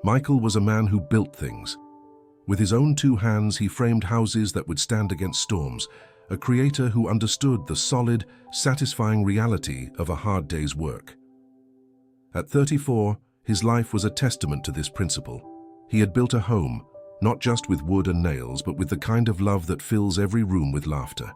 Michael was a man who built things. With his own two hands, he framed houses that would stand against storms, a creator who understood the solid, satisfying reality of a hard day's work. At 34, his life was a testament to this principle. He had built a home, not just with wood and nails, but with the kind of love that fills every room with laughter.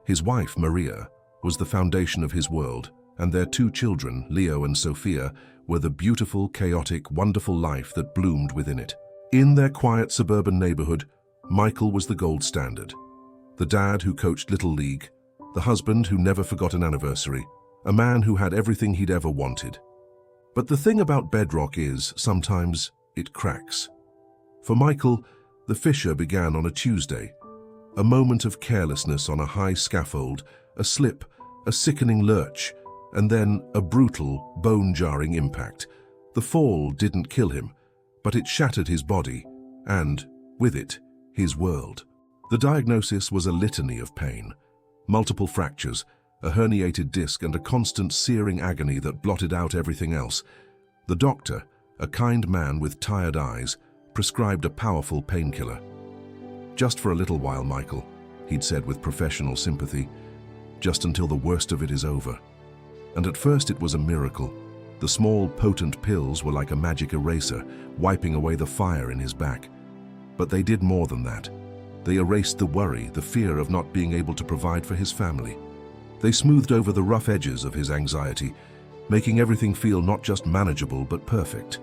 His wife, Maria, was the foundation of his world, and their two children, Leo and Sophia, were the beautiful, chaotic, wonderful life that bloomed within it. In their quiet suburban neighborhood, Michael was the gold standard. The dad who coached Little League, the husband who never forgot an anniversary, a man who had everything he'd ever wanted. But the thing about bedrock is, sometimes, it cracks. For Michael, the fissure began on a Tuesday. A moment of carelessness on a high scaffold, a slip, a sickening lurch, and then a brutal, bone-jarring impact. The fall didn't kill him, but it shattered his body, and, with it, his world. The diagnosis was a litany of pain. Multiple fractures, a herniated disc, and a constant searing agony that blotted out everything else. The doctor, a kind man with tired eyes, prescribed a powerful painkiller. "Just for a little while, Michael," he'd said with professional sympathy, "just until the worst of it is over." And at first it was a miracle. The small, potent pills were like a magic eraser, wiping away the fire in his back. But they did more than that. They erased the worry, the fear of not being able to provide for his family. They smoothed over the rough edges of his anxiety, making everything feel not just manageable but perfect.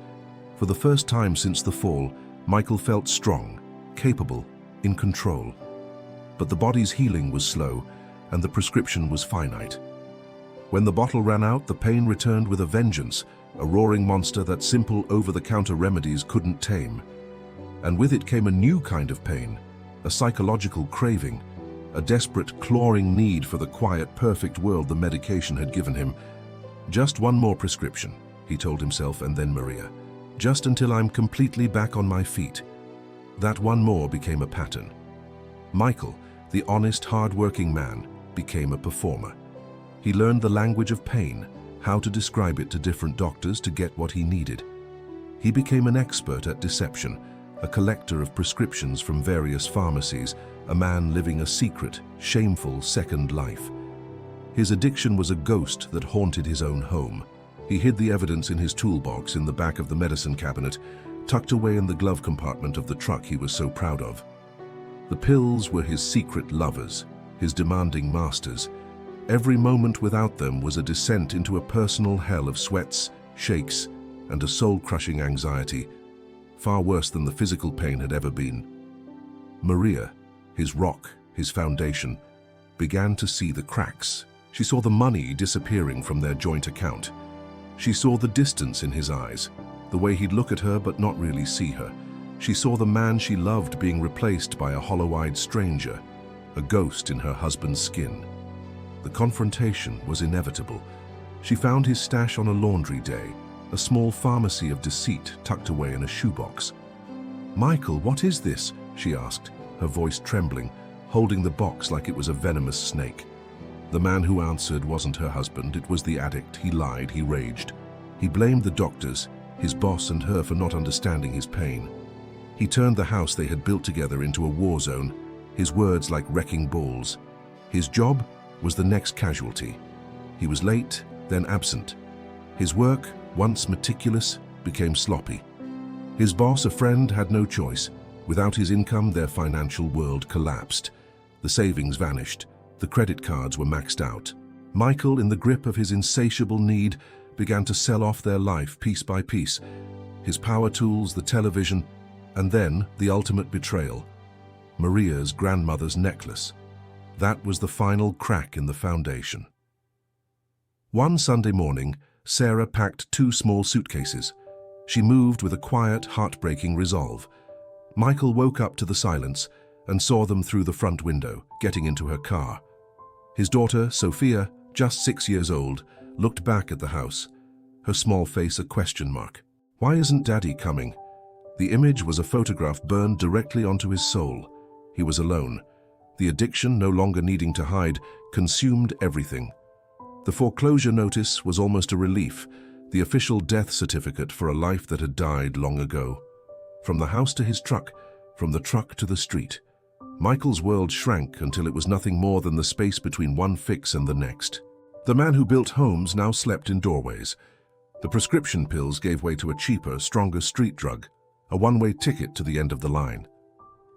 For the first time since the fall, Michael felt strong, capable, in control. But the body's healing was slow, and the prescription was finite. When the bottle ran out, the pain returned with a vengeance, a roaring monster that simple over-the-counter remedies couldn't tame. And with it came a new kind of pain, a psychological craving, a desperate, clawing need for the quiet, perfect world the medication had given him. "Just one more prescription," he told himself, and then Maria. "Just until I'm completely back on my feet." That one more became a pattern. Michael, the honest, hard-working man, became a performer. He learned the language of pain, how to describe it to different doctors to get what he needed. He became an expert at deception, a collector of prescriptions from various pharmacies, a man living a secret, shameful second life. His addiction was a ghost that haunted his own home. He hid the evidence in his toolbox in the back of the medicine cabinet, tucked away in the glove compartment of the truck he was so proud of. The pills were his secret lovers, his demanding masters. Every moment without them was a descent into a personal hell of sweats, shakes, and a soul-crushing anxiety, far worse than the physical pain had ever been. Maria, his rock, his foundation, began to see the cracks. She saw the money disappearing from their joint account. She saw the distance in his eyes, the way he'd look at her but not really see her. She saw the man she loved being replaced by a hollow-eyed stranger, a ghost in her husband's skin. The confrontation was inevitable. She found his stash on a laundry day, a small pharmacy of deceit tucked away in a shoebox. "Michael, what is this?" she asked, her voice trembling, holding the box like it was a venomous snake. The man who answered wasn't her husband, it was the addict. He lied, he raged. He blamed the doctors, his boss and her for not understanding his pain. He turned the house they had built together into a war zone, his words like wrecking balls. His job was the next casualty. He was late, then absent. His work, once meticulous, became sloppy. His boss, a friend, had no choice. Without his income, their financial world collapsed. The savings vanished. The credit cards were maxed out. Michael, in the grip of his insatiable need, began to sell off their life piece by piece. His power tools, the television, and then the ultimate betrayal. Maria's grandmother's necklace. That was the final crack in the foundation. One Sunday morning, Sarah packed 2 small suitcases. She moved with a quiet, heartbreaking resolve. Michael woke up to the silence and saw them through the front window, getting into her car. His daughter, Sophia, just 6 years old, looked back at the house, her small face a question mark. Why isn't Daddy coming? The image was a photograph burned directly onto his soul. He was alone. The addiction, no longer needing to hide, consumed everything. The foreclosure notice was almost a relief. the official death certificate for a life that had died long ago. From the house to his truck, from the truck to the street, Michael's world shrank until it was nothing more than the space between one fix and the next. The man who built homes now slept in doorways. The prescription pills gave way to a cheaper, stronger street drug, a one-way ticket to the end of the line.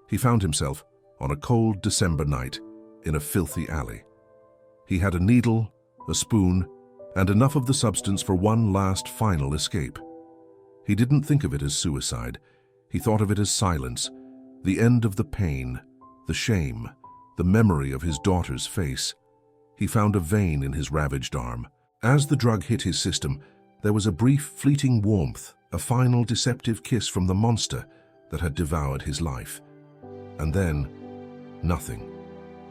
He found himself, on a cold December night, in a filthy alley. He had a needle, a spoon, and enough of the substance for one last final escape. He didn't think of it as suicide. He thought of it as silence, the end of the pain, the shame, the memory of his daughter's face. He found a vein in his ravaged arm. As the drug hit his system, there was a brief, fleeting warmth, a final deceptive kiss from the monster that had devoured his life. And then, nothing.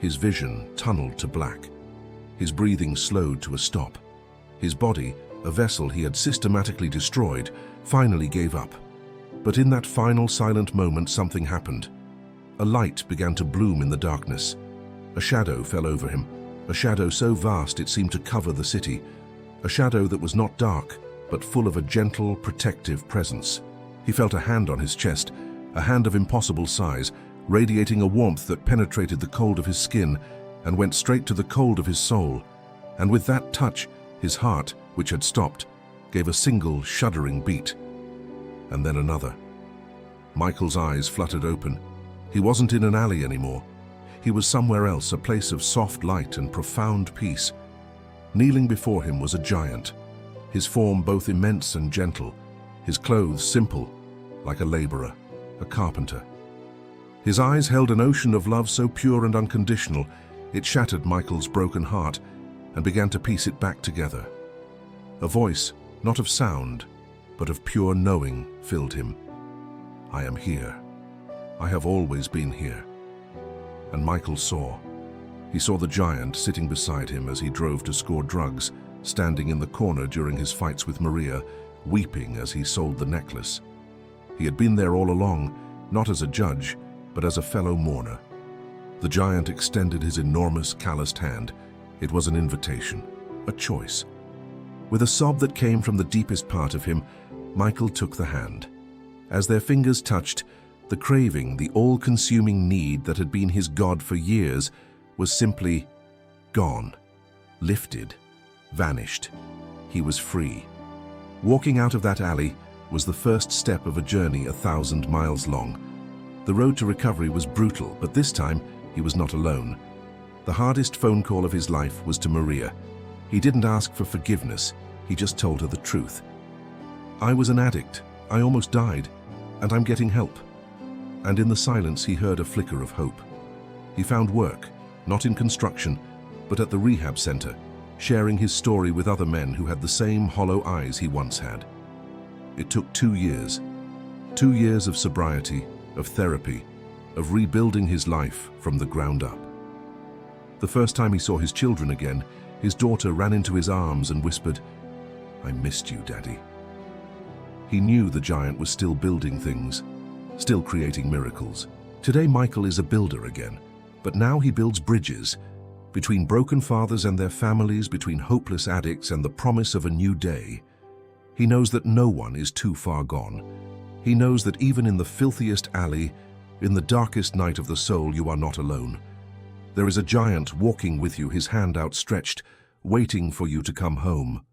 His vision tunneled to black. His breathing slowed to a stop. His body, a vessel he had systematically destroyed, finally gave up. But in that final silent moment, something happened. A light began to bloom in the darkness. A shadow fell over him, a shadow so vast it seemed to cover the city. A shadow that was not dark, but full of a gentle, protective presence. He felt a hand on his chest, a hand of impossible size, radiating a warmth that penetrated the cold of his skin and went straight to the cold of his soul. And with that touch, his heart, which had stopped, gave a single, shuddering beat. And then another. Michael's eyes fluttered open. He wasn't in an alley anymore. He was somewhere else, a place of soft light and profound peace. Kneeling before him was a giant, his form both immense and gentle, his clothes simple, like a laborer, a carpenter. His eyes held an ocean of love so pure and unconditional, it shattered Michael's broken heart and began to piece it back together. A voice, not of sound, but of pure knowing, filled him. I am here. I have always been here. And Michael saw. He saw the giant sitting beside him as he drove to score drugs, standing in the corner during his fights with Maria, weeping as he sold the necklace. He had been there all along, not as a judge, but as a fellow mourner. The giant extended his enormous, calloused hand. It was an invitation, a choice. With a sob that came from the deepest part of him, Michael took the hand. As their fingers touched, the craving, the all-consuming need that had been his God for years, was simply gone, lifted, vanished. He was free. Walking out of that alley was the first step of a journey 1,000 miles long. The road to recovery was brutal, but this time he was not alone. The hardest phone call of his life was to Maria. He didn't ask for forgiveness, he just told her the truth. I was an addict, I almost died, and I'm getting help. And in the silence he heard a flicker of hope. He found work, not in construction, but at the rehab center, sharing his story with other men who had the same hollow eyes he once had. It took 2 years. 2 years of sobriety, of therapy, of rebuilding his life from the ground up. The first time he saw his children again, his daughter ran into his arms and whispered, I missed you, Daddy. He knew the giant was still building things, still creating miracles. Today Michael is a builder again, but now he builds bridges between broken fathers and their families, between hopeless addicts and the promise of a new day. He knows that no one is too far gone. He knows that even in the filthiest alley, in the darkest night of the soul, you are not alone. There is a giant walking with you, his hand outstretched, waiting for you to come home.